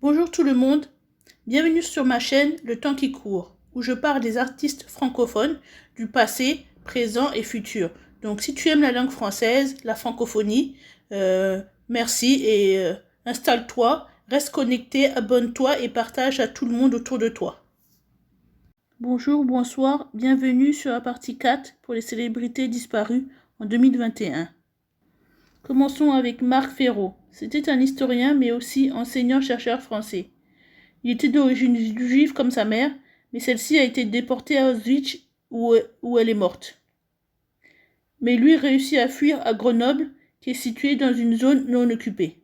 Bonjour tout le monde, bienvenue sur ma chaîne Le Temps qui court, où je parle des artistes francophones du passé, présent et futur. Donc si tu aimes la langue française, la francophonie, merci et installe-toi, reste connecté, abonne-toi et partage à tout le monde autour de toi. Bonjour, bonsoir, bienvenue sur la partie 4 pour les célébrités disparues en 2021. Commençons avec Marc Ferraud. C'était un historien mais aussi enseignant-chercheur français. Il était d'origine juive comme sa mère, mais celle-ci a été déportée à Auschwitz où elle est morte. Mais lui réussit à fuir à Grenoble, qui est située dans une zone non occupée.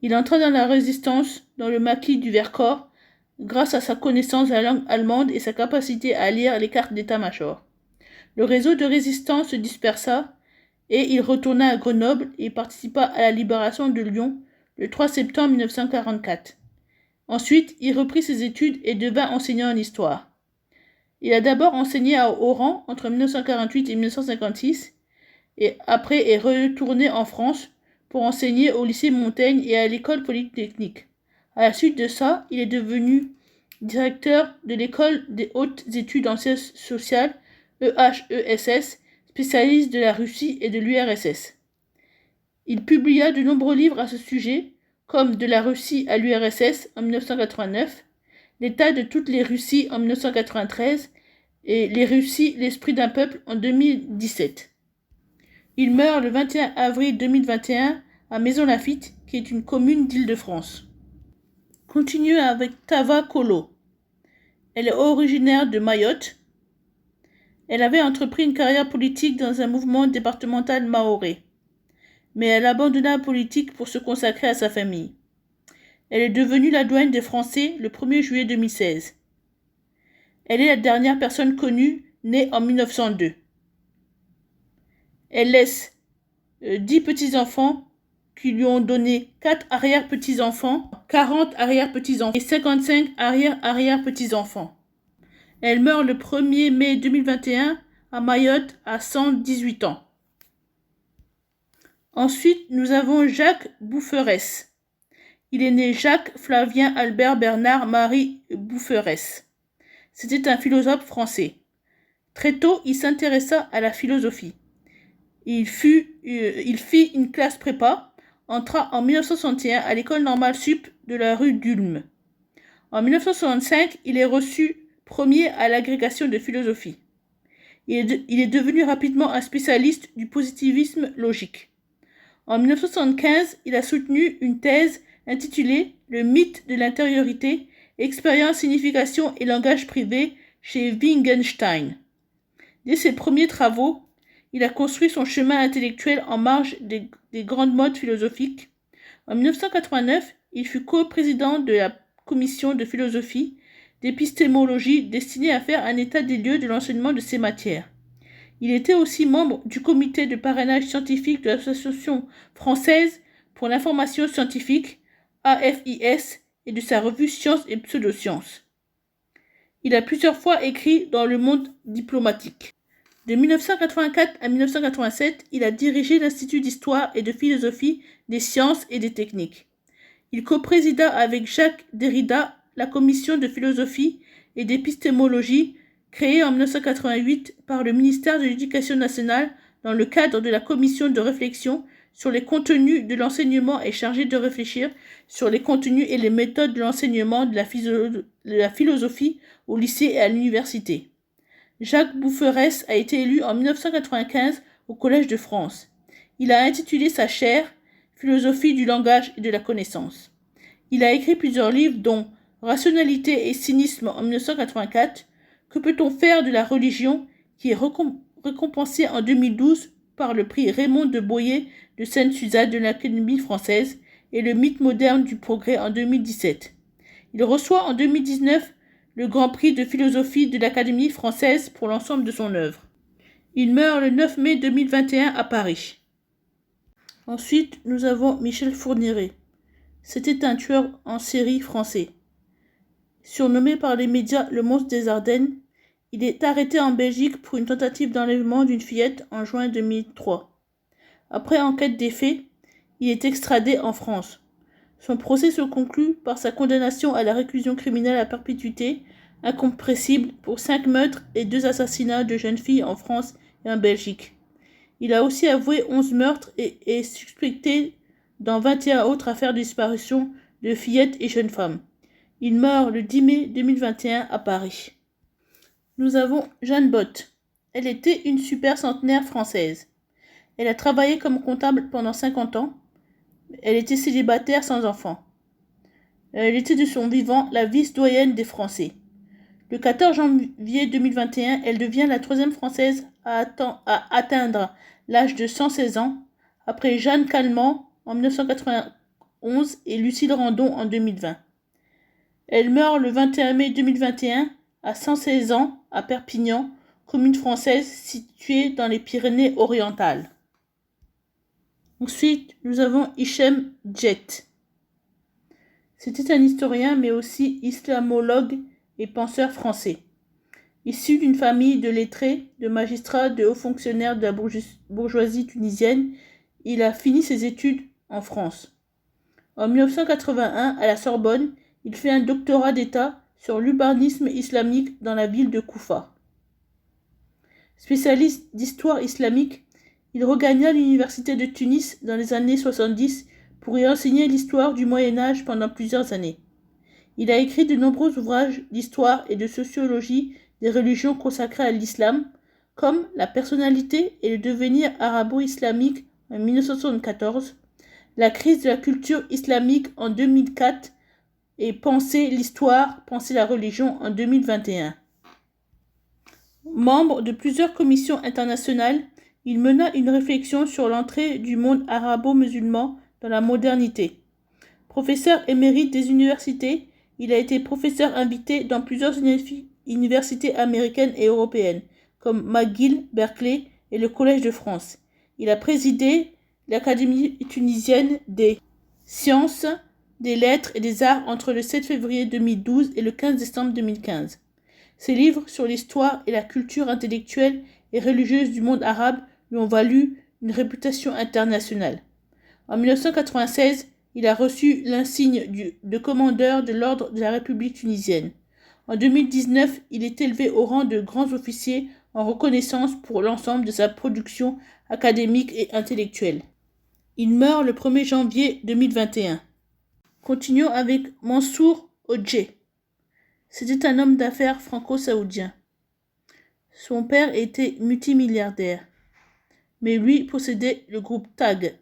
Il entra dans la résistance dans le maquis du Vercors grâce à sa connaissance de la langue allemande et sa capacité à lire les cartes d'état-major. Le réseau de résistance se dispersa et il retourna à Grenoble et participa à la libération de Lyon le 3 septembre 1944. Ensuite, il reprit ses études et devint enseignant en histoire. Il a d'abord enseigné à Oran entre 1948 et 1956 et après est retourné en France pour enseigner au lycée Montaigne et à l'école polytechnique. À la suite de ça, il est devenu directeur de l'école des hautes études en sciences sociales, EHESS, spécialiste de la Russie et de l'URSS. Il publia de nombreux livres à ce sujet, comme De la Russie à l'URSS en 1989, L'état de toutes les Russies en 1993 et Les Russies, l'esprit d'un peuple en 2017. Il meurt le 21 avril 2021 à Maisons-Laffitte, qui est une commune d'Île-de-France. Continuons avec Tava Kolo. Elle est originaire de Mayotte. Elle avait entrepris une carrière politique dans un mouvement départemental mahorais, mais elle abandonna la politique pour se consacrer à sa famille. Elle est devenue la doyenne des Français le 1er juillet 2016. Elle est la dernière personne connue née en 1902. Elle laisse 10 petits-enfants qui lui ont donné 4 arrière-petits-enfants, 40 arrière-petits-enfants et 55 arrière-arrière-petits-enfants. Elle meurt le 1er mai 2021 à Mayotte à 118 ans. Ensuite, nous avons Jacques Boufferès. Il est né Jacques Flavien Albert Bernard Marie Boufferès. C'était un philosophe français. Très tôt, il s'intéressa à la philosophie. Il fit une classe prépa, entra en 1961 à l'école normale sup de la rue d'Ulm. En 1965, il est reçu premier à l'agrégation de philosophie. Il est devenu rapidement un spécialiste du positivisme logique. En 1975, il a soutenu une thèse intitulée « Le mythe de l'intériorité, expérience, signification et langage privé » chez Wittgenstein. Dès ses premiers travaux, il a construit son chemin intellectuel en marge des grandes modes philosophiques. En 1989, il fut co-président de la commission de philosophie d'épistémologie destinée à faire un état des lieux de l'enseignement de ces matières. Il était aussi membre du comité de parrainage scientifique de l'Association française pour l'information scientifique, AFIS, et de sa revue Sciences et Pseudosciences. Il a plusieurs fois écrit dans le monde diplomatique. De 1984 à 1987, il a dirigé l'Institut d'histoire et de philosophie des sciences et des techniques. Il coprésidera avec Jacques Derrida la commission de philosophie et d'épistémologie créée en 1988 par le ministère de l'Éducation nationale dans le cadre de la commission de réflexion sur les contenus de l'enseignement et chargée de réfléchir sur les contenus et les méthodes de l'enseignement de la philosophie au lycée et à l'université. Jacques Boufferès a été élu en 1995 au Collège de France. Il a intitulé sa chaire « Philosophie du langage et de la connaissance ». Il a écrit plusieurs livres dont « Rationalité et cynisme » en 1984, « Que peut-on faire de la religion » qui est récompensé en 2012 par le prix Raymond de Boyer de Sainte-Suzanne de l'Académie française et le mythe moderne du progrès en 2017. Il reçoit en 2019 le Grand Prix de philosophie de l'Académie française pour l'ensemble de son œuvre. Il meurt le 9 mai 2021 à Paris. Ensuite, nous avons Michel Fourniret. C'était un tueur en série français. Surnommé par les médias le monstre des Ardennes, il est arrêté en Belgique pour une tentative d'enlèvement d'une fillette en juin 2003. Après enquête des faits, il est extradé en France. Son procès se conclut par sa condamnation à la réclusion criminelle à perpétuité, incompressible, pour 5 meurtres et 2 assassinats de jeunes filles en France et en Belgique. Il a aussi avoué 11 meurtres et est suspecté dans 21 autres affaires de disparition de fillettes et jeunes femmes. Il meurt le 10 mai 2021 à Paris. Nous avons Jeanne Botte. Elle était une super centenaire française. Elle a travaillé comme comptable pendant 50 ans. Elle était célibataire sans enfant. Elle était de son vivant la vice-doyenne des Français. Le 14 janvier 2021, elle devient la 3e Française à atteindre l'âge de 116 ans, après Jeanne Calment en 1991 et Lucille Randon en 2020. Elle meurt le 21 mai 2021 à 116 ans à Perpignan, commune française située dans les Pyrénées-Orientales. Ensuite, nous avons Hichem Djet. C'était un historien mais aussi islamologue et penseur français. Issu d'une famille de lettrés, de magistrats, de hauts fonctionnaires de la bourgeoisie tunisienne, il a fini ses études en France. En 1981, à la Sorbonne, il fait un doctorat d'État sur l'urbanisme islamique dans la ville de Koufa. Spécialiste d'histoire islamique, il regagna l'université de Tunis dans les années 70 pour y enseigner l'histoire du Moyen-Âge pendant plusieurs années. Il a écrit de nombreux ouvrages d'histoire et de sociologie des religions consacrées à l'islam, comme La personnalité et le devenir arabo-islamique en 1974, La crise de la culture islamique en 2004 et Penser l'histoire, penser la religion en 2021. Membre de plusieurs commissions internationales, il mena une réflexion sur l'entrée du monde arabo-musulman dans la modernité. Professeur émérite des universités, il a été professeur invité dans plusieurs universités américaines et européennes, comme McGill, Berkeley et le Collège de France. Il a présidé l'Académie tunisienne des sciences, des lettres et des arts entre le 7 février 2012 et le 15 décembre 2015. Ses livres sur l'histoire et la culture intellectuelle et religieuse du monde arabe lui ont valu une réputation internationale. En 1996, il a reçu l'insigne de commandeur de l'ordre de la République tunisienne. En 2019, il est élevé au rang de grand officier en reconnaissance pour l'ensemble de sa production académique et intellectuelle. Il meurt le 1er janvier 2021. Continuons avec Mansour Odje. C'était un homme d'affaires franco-saoudien. Son père était multimilliardaire, mais lui possédait le groupe TAG.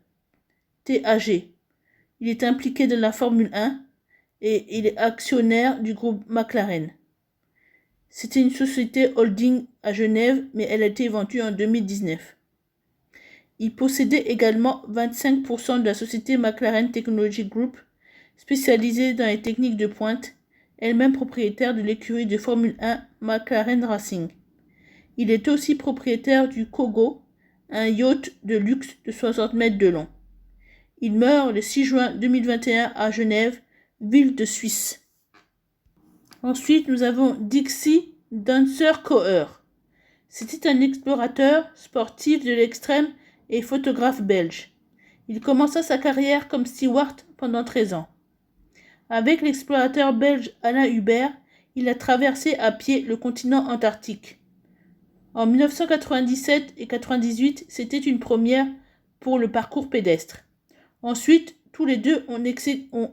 Il est impliqué dans la Formule 1 et il est actionnaire du groupe McLaren. C'était une société holding à Genève, mais elle a été vendue en 2019. Il possédait également 25% de la société McLaren Technology Group, spécialisée dans les techniques de pointe, elle-même propriétaire de l'écurie de Formule 1 McLaren Racing. Il est aussi propriétaire du Kogo, un yacht de luxe de 60 mètres de long. Il meurt le 6 juin 2021 à Genève, ville de Suisse. Ensuite, nous avons Dixie Dancer-Coeur. C'était un explorateur sportif de l'extrême et photographe belge. Il commença sa carrière comme steward pendant 13 ans. Avec l'explorateur belge Alain Hubert, il a traversé à pied le continent antarctique. En 1997 et 1998, c'était une première pour le parcours pédestre. Ensuite, tous les deux ont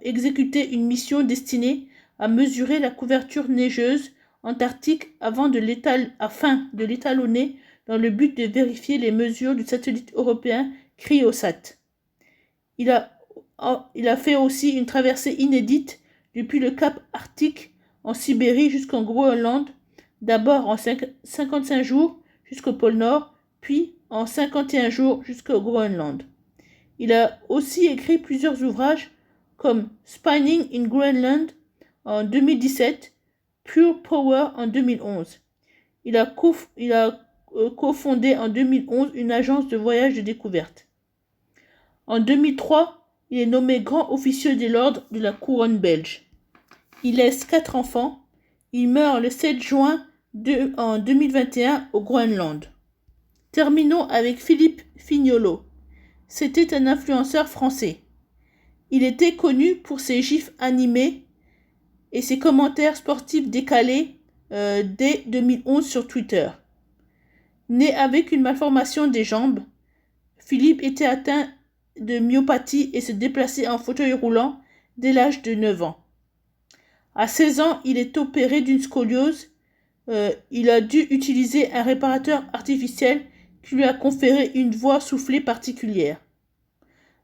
exécuté une mission destinée à mesurer la couverture neigeuse antarctique afin de l'étalonner dans le but de vérifier les mesures du satellite européen Cryosat. Il a fait aussi une traversée inédite depuis le cap Arctique en Sibérie jusqu'en Groenland, d'abord en 55 jours jusqu'au pôle Nord, puis en 51 jours jusqu'au Groenland. Il a aussi écrit plusieurs ouvrages comme Spinning in Greenland en 2017, Pure Power en 2011. Il a cofondé en 2011 une agence de voyage de découverte. En 2003, il est nommé grand officier de l'ordre de la couronne belge. Il laisse 4 enfants. Il meurt le 7 juin en 2021 au Groenland. Terminons avec Philippe Fignolo. C'était un influenceur français. Il était connu pour ses gifs animés et ses commentaires sportifs décalés dès 2011 sur Twitter. Né avec une malformation des jambes, Philippe était atteint de myopathie et se déplaçait en fauteuil roulant dès l'âge de 9 ans. À 16 ans, il est opéré d'une scoliose. Il a dû utiliser un réparateur artificiel qui lui a conféré une voix soufflée particulière.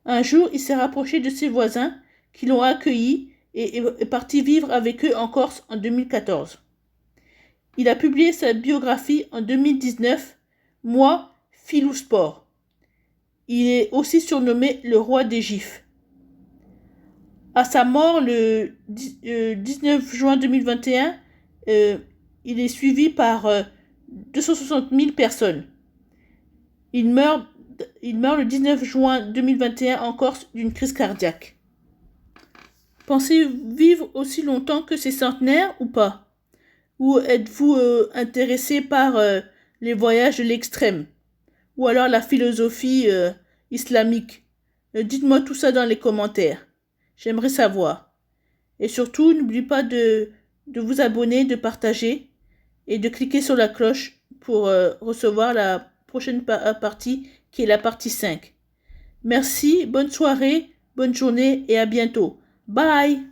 Un jour, il s'est rapproché de ses voisins qui l'ont accueilli et est parti vivre avec eux en Corse en 2014. Il a publié sa biographie en 2019, Moi, Philou Sport. Il est aussi surnommé le roi des gifs. À sa mort le 19 juin 2021, il est suivi par 260 000 personnes. Il meurt le 19 juin 2021 en Corse d'une crise cardiaque. Pensez-vous vivre aussi longtemps que ces centenaires ou pas? Ou êtes-vous intéressé par les voyages de l'extrême? Ou alors la philosophie islamique? Dites-moi tout ça dans les commentaires. J'aimerais savoir. Et surtout, n'oubliez pas de vous abonner, de partager et de cliquer sur la cloche pour recevoir la prochaine partie qui est la partie 5. Merci, bonne soirée, bonne journée et à bientôt. Bye!